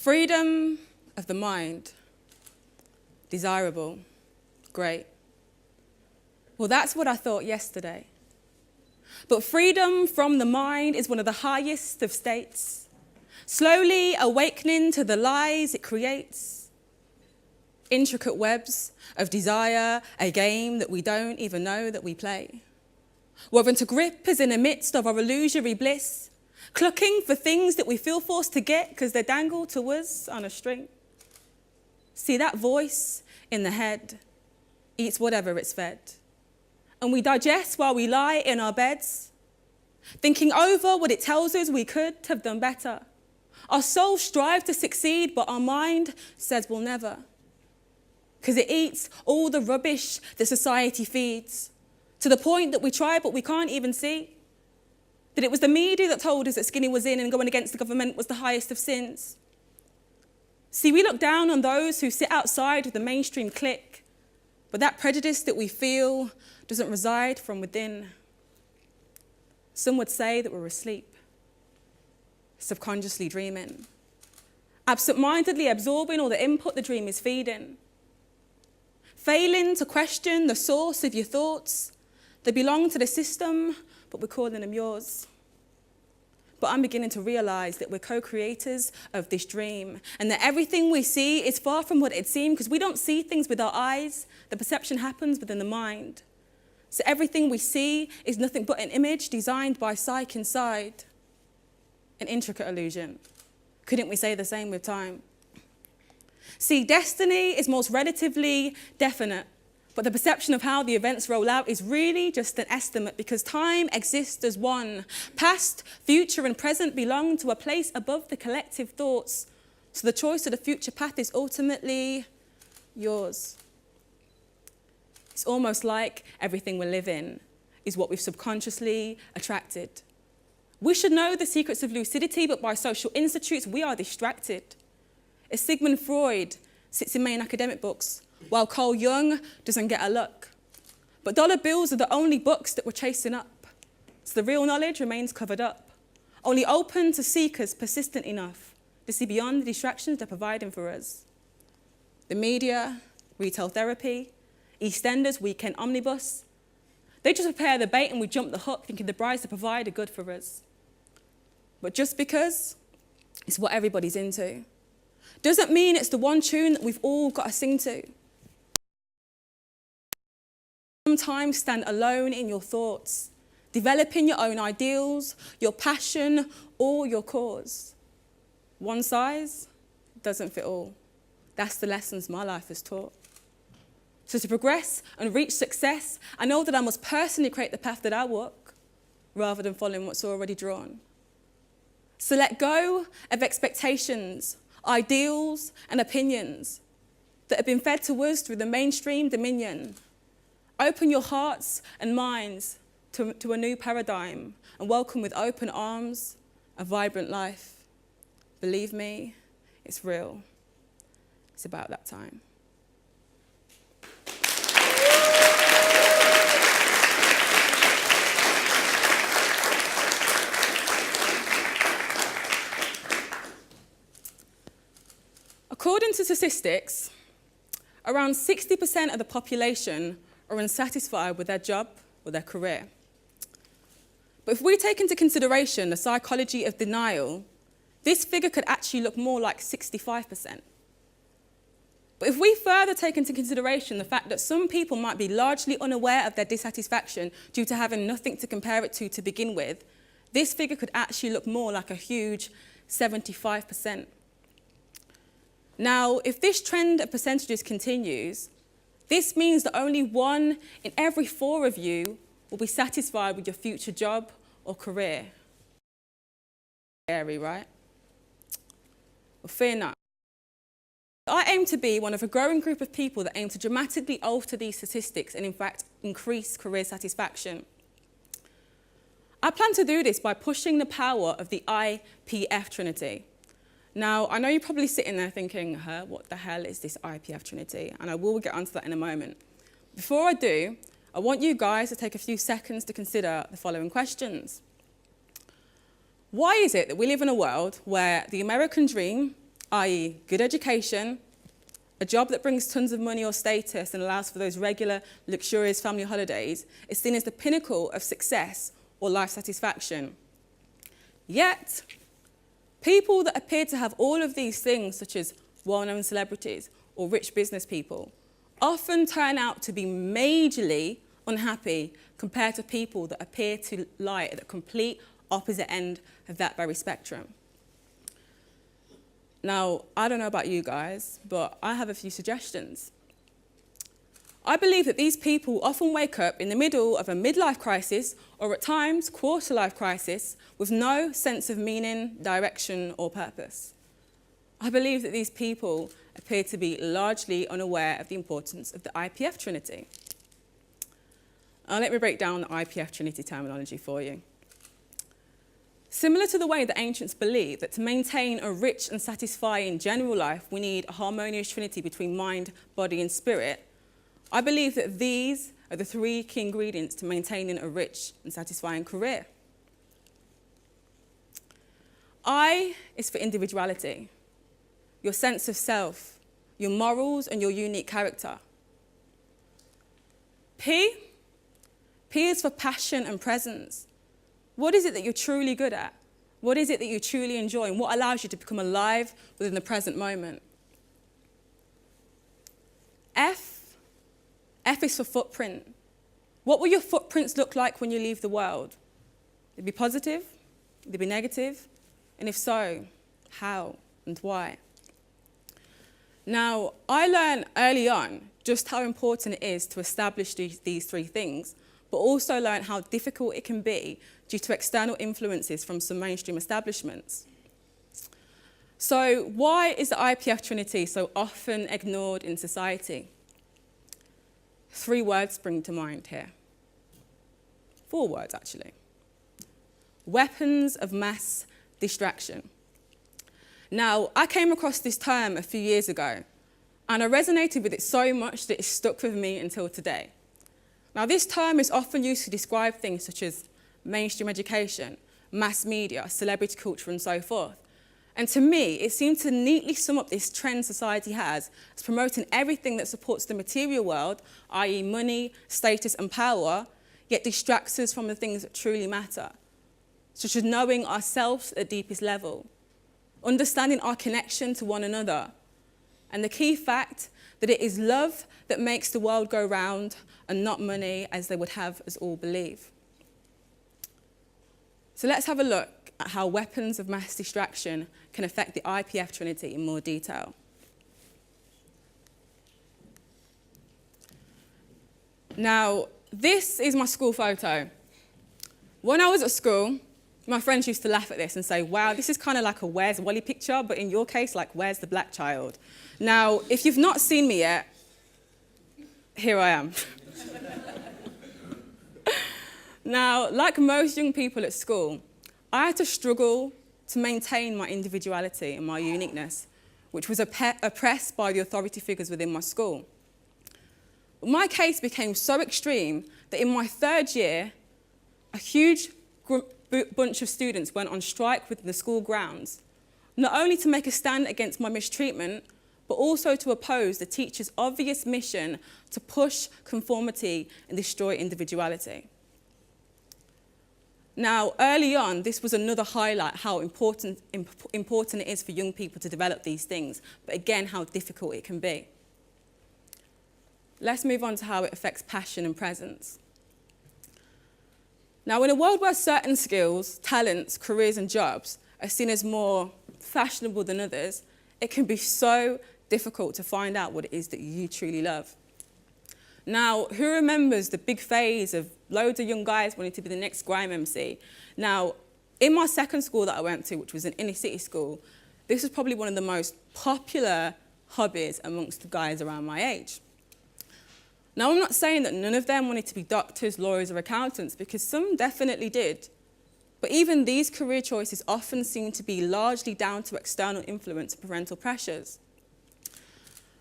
Freedom of the mind, desirable, great. Well, that's what I thought yesterday. But freedom from the mind is one of the highest of states, slowly awakening to the lies it creates. Intricate webs of desire, a game that we don't even know that we play. Woven to grip us in the midst of our illusory bliss, clucking for things that we feel forced to get because they're dangled to us on a string. See, that voice in the head eats whatever it's fed. And we digest while we lie in our beds, thinking over what it tells us we could have done better. Our soul strives to succeed, but our mind says we'll never. Because it eats all the rubbish that society feeds, to the point that we try but we can't even see. That it was the media that told us that skinny was in and going against the government was the highest of sins. See, we look down on those who sit outside of the mainstream clique, but that prejudice that we feel doesn't reside from within. Some would say that we're asleep, subconsciously dreaming, absent-mindedly absorbing all the input the dream is feeding, failing to question the source of your thoughts. They belong to the system, but we're calling them yours. But I'm beginning to realize that we're co-creators of this dream, and that everything we see is far from what it seems, because we don't see things with our eyes. The perception happens within the mind. So everything we see is nothing but an image designed by psyche inside. An intricate illusion. Couldn't we say the same with time? See, destiny is most relatively definite, but the perception of how the events roll out is really just an estimate, because time exists as one. Past, future, and present belong to a place above the collective thoughts. So the choice of the future path is ultimately yours. It's almost like everything we live in is what we've subconsciously attracted. We should know the secrets of lucidity, but by social institutes, we are distracted. As Sigmund Freud sits in main academic books, while Carl Jung doesn't get a look. But dollar bills are the only books that we're chasing up. So the real knowledge remains covered up, only open to seekers persistent enough to see beyond the distractions they're providing for us. The media, retail therapy, EastEnders, Weekend Omnibus, they just prepare the bait and we jump the hook thinking the bride's the provider good for us. But just because it's what everybody's into doesn't mean it's the one tune that we've all got to sing to. Sometimes stand alone in your thoughts, developing your own ideals, your passion, or your cause. One size doesn't fit all. That's the lessons my life has taught. So to progress and reach success, I know that I must personally create the path that I walk, rather than following what's already drawn. So let go of expectations, ideals, and opinions that have been fed to us through the mainstream dominion. Open your hearts and minds to a new paradigm and welcome with open arms a vibrant life. Believe me, it's real. It's about that time. According to statistics, around 60% of the population are unsatisfied with their job or their career. But if we take into consideration the psychology of denial, this figure could actually look more like 65%. But if we further take into consideration the fact that some people might be largely unaware of their dissatisfaction due to having nothing to compare it to begin with, this figure could actually look more like a huge 75%. Now, if this trend of percentages continues, this means that only 1 in every 4 of you will be satisfied with your future job or career. Scary, right? Well, fear not. I aim to be one of a growing group of people that aim to dramatically alter these statistics and, in fact, increase career satisfaction. I plan to do this by pushing the power of the IPF trinity. Now, I know you're probably sitting there thinking, what the hell is this IPF trinity? And I will get onto that in a moment. Before I do, I want you guys to take a few seconds to consider the following questions. Why is it that we live in a world where the American dream i.e. good education, a job that brings tons of money or status and allows for those regular, luxurious family holidays, is seen as the pinnacle of success or life satisfaction. Yet, people that appear to have all of these things, such as well-known celebrities or rich business people, often turn out to be majorly unhappy compared to people that appear to lie at the complete opposite end of that very spectrum. Now, I don't know about you guys, but I have a few suggestions. I believe that these people often wake up in the middle of a midlife crisis or at times quarter-life crisis with no sense of meaning, direction or purpose. I believe that these people appear to be largely unaware of the importance of the IPF trinity. Let me break down the IPF trinity terminology for you. Similar to the way the ancients believed that to maintain a rich and satisfying general life, we need a harmonious trinity between mind, body and spirit, I believe that these are the three key ingredients to maintaining a rich and satisfying career. I is for individuality, your sense of self, your morals and your unique character. P is for passion and presence. What is it that you're truly good at? What is it that you truly enjoy? And what allows you to become alive within the present moment? F is for footprint. What will your footprints look like when you leave the world? They'll be positive, they'll be negative, and if so, how and why? Now, I learned early on just how important it is to establish these three things, but also learned how difficult it can be due to external influences from some mainstream establishments. So why is the IPF trinity so often ignored in society? 3 words spring to mind here. 4 words, actually. Weapons of mass distraction. Now, I came across this term a few years ago, and I resonated with it so much that it stuck with me until today. Now, this term is often used to describe things such as mainstream education, mass media, celebrity culture, and so forth. And to me, it seemed to neatly sum up this trend society has as promoting everything that supports the material world, i.e. money, status, and power, yet distracts us from the things that truly matter, such as knowing ourselves at the deepest level, understanding our connection to one another, and the key fact that it is love that makes the world go round and not money, as they would have us all believe. So let's have a look at how weapons of mass distraction can affect the IPF trinity in more detail. Now, this is my school photo. When I was at school, my friends used to laugh at this and say, wow, this is kind of like a Where's Wally picture, but in your case, like, where's the black child? Now, if you've not seen me yet, here I am. Now, like most young people at school, I had to struggle to maintain my individuality and my uniqueness, which was oppressed by the authority figures within my school. But my case became so extreme that in my 3rd year, a huge bunch of students went on strike within the school grounds, not only to make a stand against my mistreatment, but also to oppose the teacher's obvious mission to push conformity and destroy individuality. Now, early on, this was another highlight how important it is for young people to develop these things, but again, how difficult it can be. Let's move on to how it affects passion and presence. Now, in a world where certain skills, talents, careers and jobs are seen as more fashionable than others, it can be so difficult to find out what it is that you truly love. Now, who remembers the big phase of loads of young guys wanting to be the next grime MC? Now, in my 2nd school that I went to, which was an inner city school, this was probably one of the most popular hobbies amongst the guys around my age. Now, I'm not saying that none of them wanted to be doctors, lawyers, or accountants, because some definitely did. But even these career choices often seem to be largely down to external influence and parental pressures.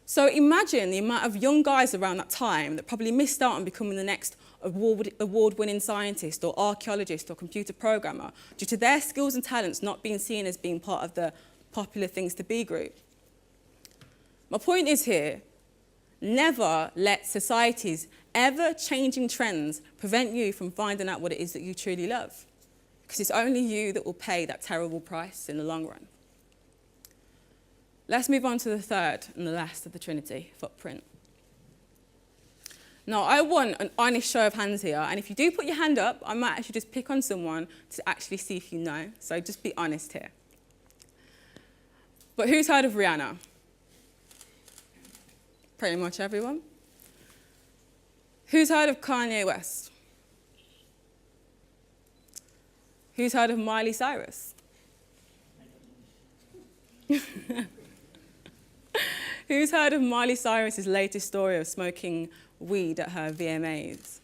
So imagine the amount of young guys around that time that probably missed out on becoming the next award-winning scientist or archaeologist or computer programmer due to their skills and talents not being seen as being part of the popular things to be group. My point is here, never let society's ever-changing trends prevent you from finding out what it is that you truly love, because it's only you that will pay that terrible price in the long run. Let's move on to the third and the last of the Trinity, footprint. Now, I want an honest show of hands here, and if you do put your hand up, I might actually just pick on someone to actually see if you know, so just be honest here. But who's heard of Rihanna? Pretty much everyone. Who's heard of Kanye West? Who's heard of Miley Cyrus? Who's heard of Miley Cyrus's latest story of smoking weed at her VMAs?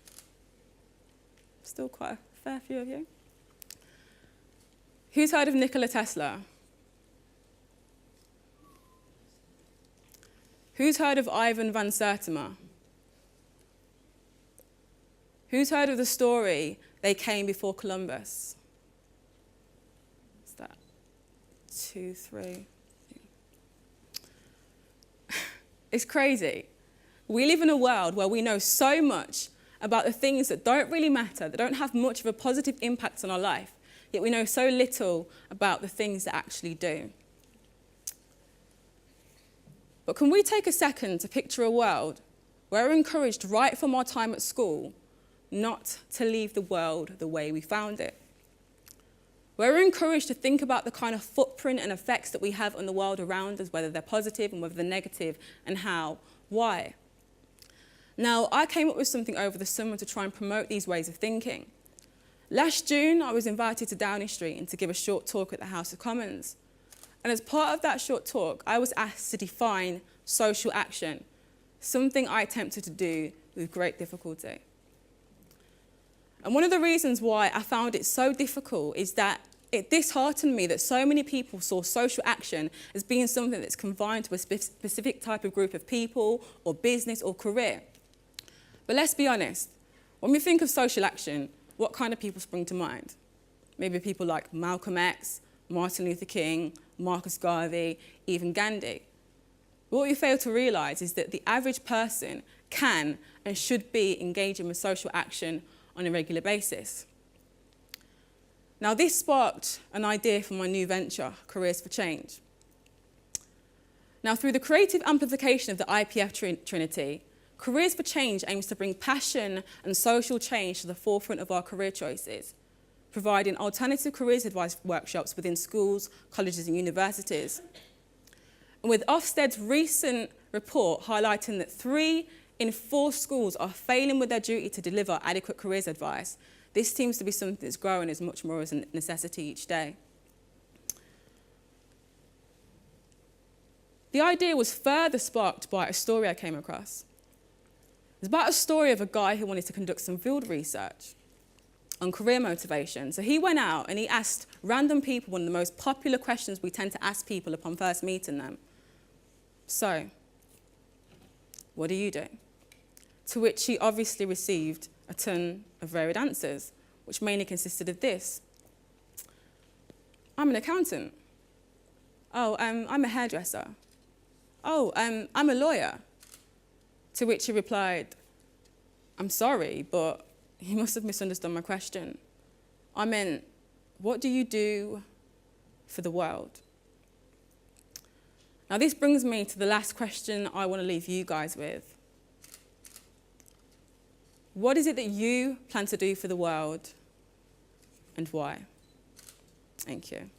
Still quite a fair few of you. Who's heard of Nikola Tesla? Who's heard of Ivan van Sertima? Who's heard of the story They Came Before Columbus? What's that? 2, 3. It's crazy. We live in a world where we know so much about the things that don't really matter, that don't have much of a positive impact on our life, yet we know so little about the things that actually do. But can we take a second to picture a world where we're encouraged right from our time at school not to leave the world the way we found it? Where we're encouraged to think about the kind of footprint and effects that we have on the world around us, whether they're positive and whether they're negative, and how, why. Now, I came up with something over the summer to try and promote these ways of thinking. Last June, I was invited to Downing Street and to give a short talk at the House of Commons. And as part of that short talk, I was asked to define social action, something I attempted to do with great difficulty. And one of the reasons why I found it so difficult is that it disheartened me that so many people saw social action as being something that's confined to a specific type of group of people or business or career. But let's be honest, when we think of social action, what kind of people spring to mind? Maybe people like Malcolm X, Martin Luther King, Marcus Garvey, even Gandhi. But what we fail to realise is that the average person can and should be engaging with social action on a regular basis. Now, this sparked an idea for my new venture, Careers for Change. Now, through the creative amplification of the IPF Trinity, Careers for Change aims to bring passion and social change to the forefront of our career choices, providing alternative careers advice workshops within schools, colleges and universities. And with Ofsted's recent report highlighting that 3 in 4 schools are failing with their duty to deliver adequate careers advice, this seems to be something that's growing as much more as a necessity each day. The idea was further sparked by a story I came across. It's about a story of a guy who wanted to conduct some field research on career motivation. So he went out and he asked random people one of the most popular questions we tend to ask people upon first meeting them. So, what do you do? To which he obviously received a ton of varied answers, which mainly consisted of this. I'm an accountant. Oh, I'm a hairdresser. Oh, I'm a lawyer. To which he replied, I'm sorry, but he must have misunderstood my question. I meant, what do you do for the world? Now, this brings me to the last question I want to leave you guys with. What is it that you plan to do for the world, and why? Thank you.